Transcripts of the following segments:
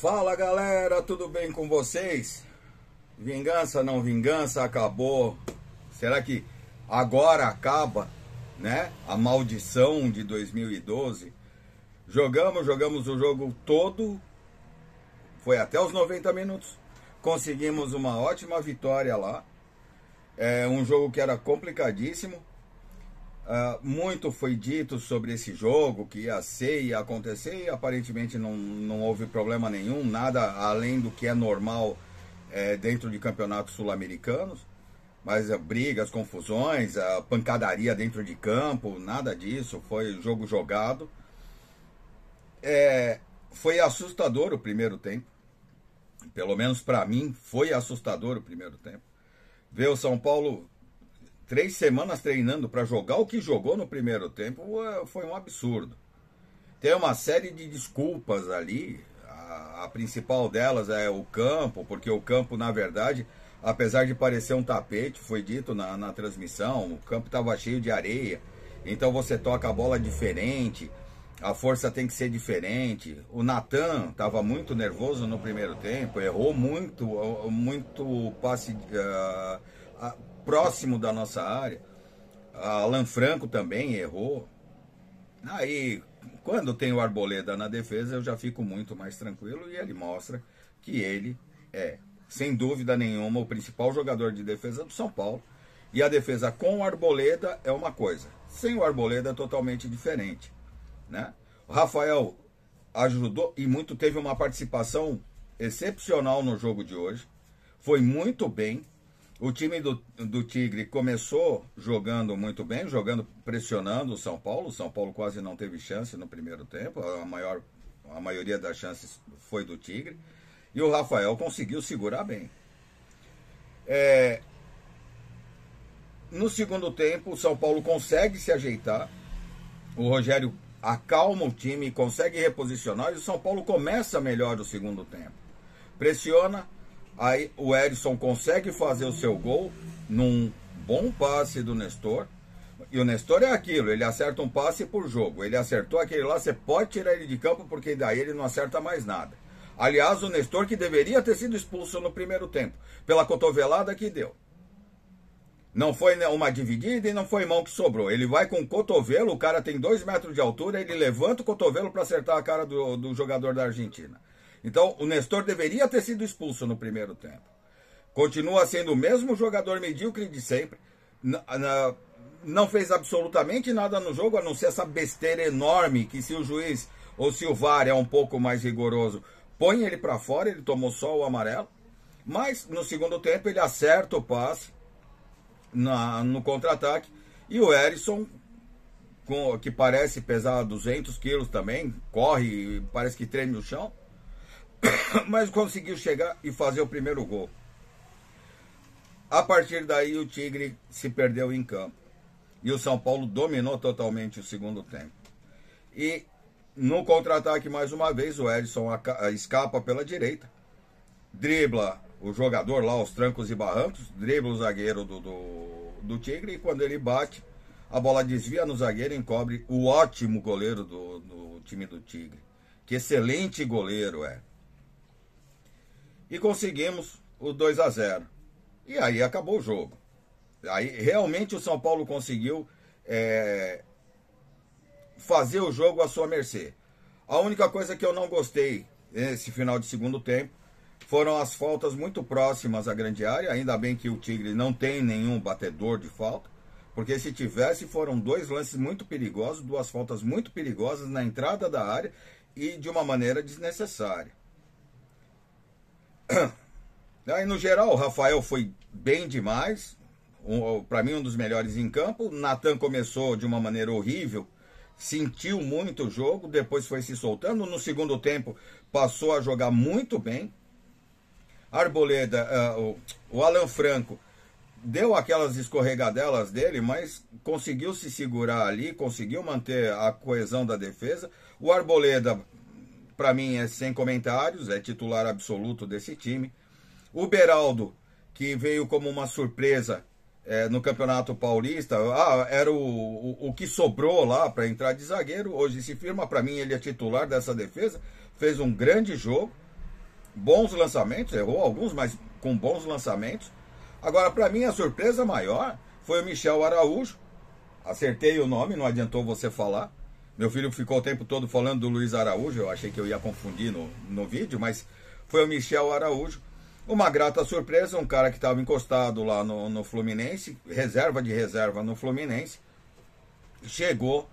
Fala galera, tudo bem com vocês? Vingança não vingança, acabou. Será que agora acaba, né? A maldição de 2012. Jogamos o jogo todo, foi até os 90 minutos. Conseguimos uma ótima vitória lá. É um jogo que era complicadíssimo. Muito foi dito sobre esse jogo, que ia ser, ia acontecer, e aparentemente não houve problema nenhum, nada além do que é normal dentro de campeonatos sul-americanos, mas brigas, confusões, pancadaria dentro de campo, nada disso, foi jogo jogado. Foi assustador o primeiro tempo, pelo menos para mim foi assustador o primeiro tempo. Ver o São Paulo 3 semanas treinando para jogar o que jogou no primeiro tempo foi um absurdo. Tem uma série de desculpas ali. A principal delas é o campo, porque o campo, na verdade, apesar de parecer um tapete, foi dito na transmissão, o campo estava cheio de areia, então você toca a bola diferente, a força tem que ser diferente. O Natan estava muito nervoso no primeiro tempo, errou muito passe próximo da nossa área. Alan Franco também errou. Aí, quando tem o Arboleda na defesa, eu já fico muito mais tranquilo, e ele mostra que ele é, sem dúvida nenhuma, o principal jogador de defesa do São Paulo. E a defesa com o Arboleda é uma coisa, sem o Arboleda é totalmente diferente, né? O Rafael ajudou e muito, teve uma participação excepcional no jogo de hoje, foi muito bem. O time do Tigre começou jogando muito bem, pressionando o São Paulo. O São Paulo quase não teve chance no primeiro tempo, a maioria das chances foi do Tigre. E o Rafael conseguiu segurar bem. No segundo tempo, o São Paulo consegue se ajeitar. O Rogério acalma o time, consegue reposicionar, e o São Paulo começa melhor o segundo tempo. Pressiona. Aí o Edson consegue fazer o seu gol num bom passe do Nestor. E o Nestor é aquilo, ele acerta um passe por jogo. Ele acertou aquele lá, você pode tirar ele de campo, porque daí ele não acerta mais nada. Aliás, o Nestor, que deveria ter sido expulso no primeiro tempo, pela cotovelada que deu. Não foi uma dividida e não foi mão que sobrou. Ele vai com o cotovelo, o cara tem 2 metros de altura, ele levanta o cotovelo para acertar a cara do jogador da Argentina. Então, o Nestor deveria ter sido expulso no primeiro tempo. Continua sendo o mesmo jogador medíocre de sempre. Não fez absolutamente nada no jogo, a não ser essa besteira enorme que, se o juiz ou se o VAR é um pouco mais rigoroso, põe ele para fora, ele tomou só o amarelo. Mas, no segundo tempo, ele acerta o passe no contra-ataque. E o Erisson, que parece pesar 200 quilos também, corre e parece que treme o chão, mas conseguiu chegar e fazer o primeiro gol. A partir daí o Tigre se perdeu em campo e o São Paulo dominou totalmente o segundo tempo. E no contra-ataque, mais uma vez, o Edson escapa pela direita, dribla o jogador lá aos trancos e barrancos, dribla o zagueiro do Tigre, e quando ele bate, a bola desvia no zagueiro e encobre o ótimo goleiro do time do Tigre. Que excelente goleiro é. E conseguimos o 2-0. E aí acabou o jogo. Aí realmente o São Paulo conseguiu fazer o jogo à sua mercê. A única coisa que eu não gostei nesse final de segundo tempo foram as faltas muito próximas à grande área. Ainda bem que o Tigre não tem nenhum batedor de falta, porque se tivesse, foram 2 lances muito perigosos, 2 faltas muito perigosas na entrada da área e de uma maneira desnecessária. Aí, no geral, o Rafael foi bem demais, para mim um dos melhores em campo. O Natan começou de uma maneira horrível, sentiu muito o jogo, depois foi se soltando. No segundo tempo passou a jogar muito bem. Arboleda, o Alan Franco deu aquelas escorregadelas dele, mas conseguiu se segurar ali, conseguiu manter a coesão da defesa. O Arboleda, para mim, é sem comentários, é titular absoluto desse time. O Beraldo, que veio como uma surpresa no Campeonato Paulista, era o que sobrou lá para entrar de zagueiro, hoje se firma, para mim ele é titular dessa defesa, fez um grande jogo. bons lançamentos, errou alguns, mas com bons lançamentos. Agora, para mim, a surpresa maior foi o Michel Araújo. Acertei o nome, não adiantou você falar. Meu filho ficou o tempo todo falando do Luiz Araújo, eu achei que eu ia confundir no vídeo, mas foi o Michel Araújo. Uma grata surpresa, um cara que estava encostado lá no Fluminense, reserva de reserva no Fluminense, chegou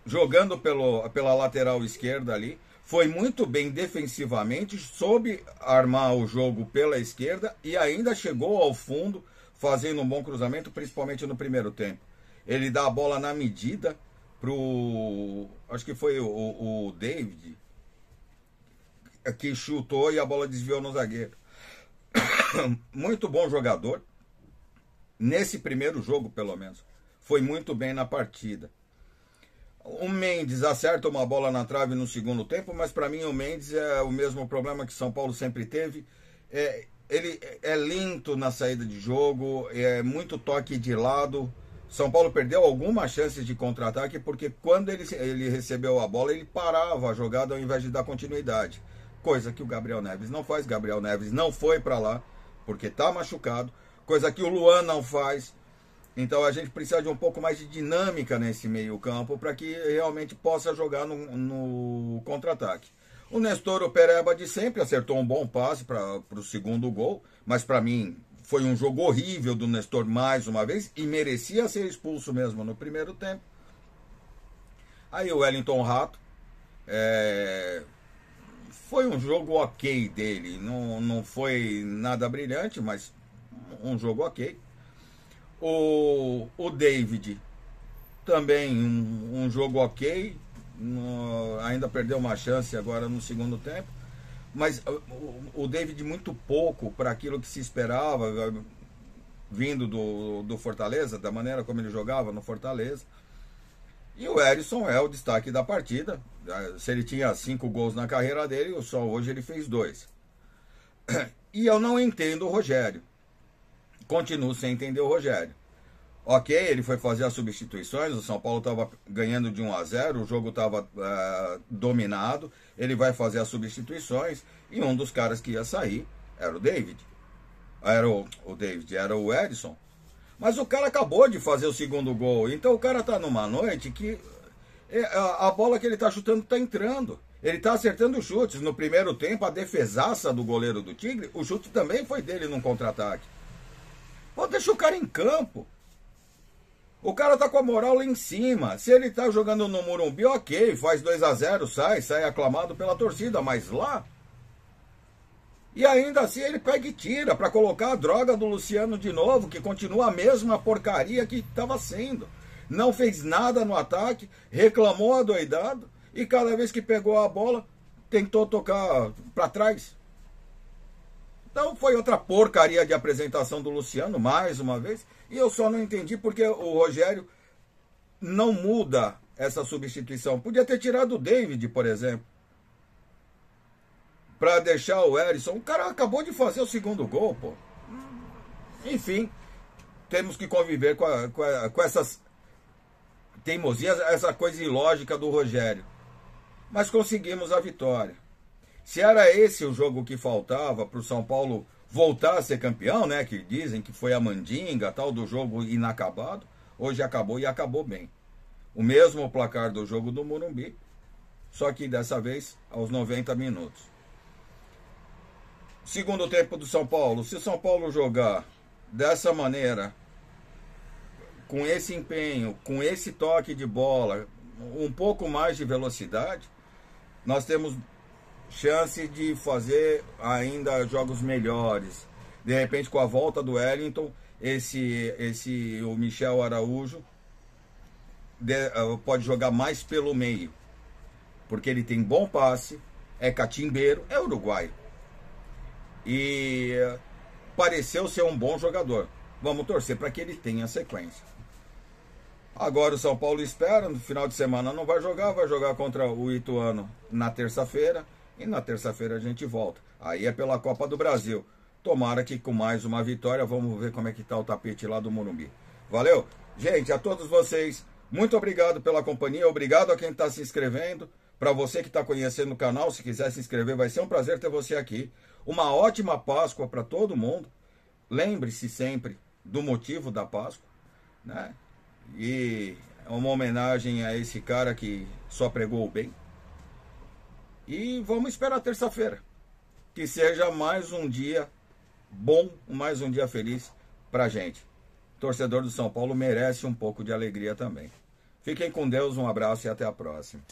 jogando pela lateral esquerda ali, foi muito bem defensivamente, soube armar o jogo pela esquerda e ainda chegou ao fundo, fazendo um bom cruzamento, principalmente no primeiro tempo. Ele dá a bola na medida acho que foi o David, que chutou e a bola desviou no zagueiro. Muito bom jogador, nesse primeiro jogo pelo menos, foi muito bem na partida. O Mendes acerta uma bola na trave no segundo tempo, mas para mim o Mendes é o mesmo problema que São Paulo sempre teve. Ele é lento na saída de jogo, é muito toque de lado. São Paulo perdeu algumas chances de contra-ataque, porque quando ele recebeu a bola, ele parava a jogada ao invés de dar continuidade. Coisa que o Gabriel Neves não faz. Gabriel Neves não foi para lá, porque está machucado. Coisa que o Luan não faz. Então a gente precisa de um pouco mais de dinâmica nesse meio campo para que realmente possa jogar no contra-ataque. O Nestor Pereba de sempre acertou um bom passe para o segundo gol, mas para mim foi um jogo horrível do Nestor mais uma vez e merecia ser expulso mesmo no primeiro tempo. Aí o Wellington Rato, foi um jogo ok dele, não foi nada brilhante, mas um jogo ok. O David também um jogo ok, ainda perdeu uma chance agora no segundo tempo, mas o David muito pouco para aquilo que se esperava, vindo do Fortaleza, da maneira como ele jogava no Fortaleza. E o Erisson é o destaque da partida. Se ele tinha 5 gols na carreira dele, só hoje ele fez 2. E eu não entendo o Rogério. Continuo sem entender o Rogério. Ok, ele foi fazer as substituições, o São Paulo estava ganhando de 1-0, o jogo estava dominado, ele vai fazer as substituições, e um dos caras que ia sair era o David. Era o Edson. Mas o cara acabou de fazer o segundo gol, então o cara tá numa noite que a bola que ele tá chutando tá entrando. Ele tá acertando os chutes. No primeiro tempo, a defesaça do goleiro do Tigre, o chute também foi dele num contra-ataque. Pô, deixa o cara em campo. O cara tá com a moral lá em cima. Se ele tá jogando no Morumbi, ok, faz 2-0, sai aclamado pela torcida, mas lá... E ainda assim ele pega e tira para colocar a droga do Luciano de novo, que continua a mesma porcaria que estava sendo. Não fez nada no ataque, reclamou adoidado, e cada vez que pegou a bola, tentou tocar para trás. Então foi outra porcaria de apresentação do Luciano, mais uma vez. E eu só não entendi porque o Rogério não muda essa substituição. Podia ter tirado o David, por exemplo, para deixar o Erisson. O cara acabou de fazer o segundo gol, pô. Enfim, temos que conviver com essas teimosias, essa coisa ilógica do Rogério. Mas conseguimos a vitória. Se era esse o jogo que faltava para o São Paulo voltar a ser campeão, né? Que dizem que foi a mandinga, tal, do jogo inacabado. Hoje acabou e acabou bem. O mesmo placar do jogo do Morumbi, só que dessa vez aos 90 minutos. Segundo tempo do São Paulo. Se o São Paulo jogar dessa maneira, com esse empenho, com esse toque de bola, um pouco mais de velocidade, nós temos chance de fazer ainda jogos melhores. De repente, com a volta do Wellington, o Michel Araújo pode jogar mais pelo meio, porque ele tem bom passe, é catimbeiro, é uruguaio e pareceu ser um bom jogador. Vamos torcer para que ele tenha sequência. Agora o São Paulo espera, no final de semana não vai jogar contra o Ituano na terça-feira, e na terça-feira a gente volta. Aí é pela Copa do Brasil. Tomara que com mais uma vitória, vamos ver como é que tá o tapete lá do Morumbi. Valeu? Gente, a todos vocês, muito obrigado pela companhia, obrigado a quem está se inscrevendo. Para você que está conhecendo o canal, se quiser se inscrever, vai ser um prazer ter você aqui. Uma ótima Páscoa para todo mundo. Lembre-se sempre do motivo da Páscoa, né? E é uma homenagem a esse cara que só pregou o bem. E vamos esperar terça-feira. Que seja mais um dia bom, mais um dia feliz pra gente. O torcedor do São Paulo merece um pouco de alegria também. Fiquem com Deus, um abraço e até a próxima.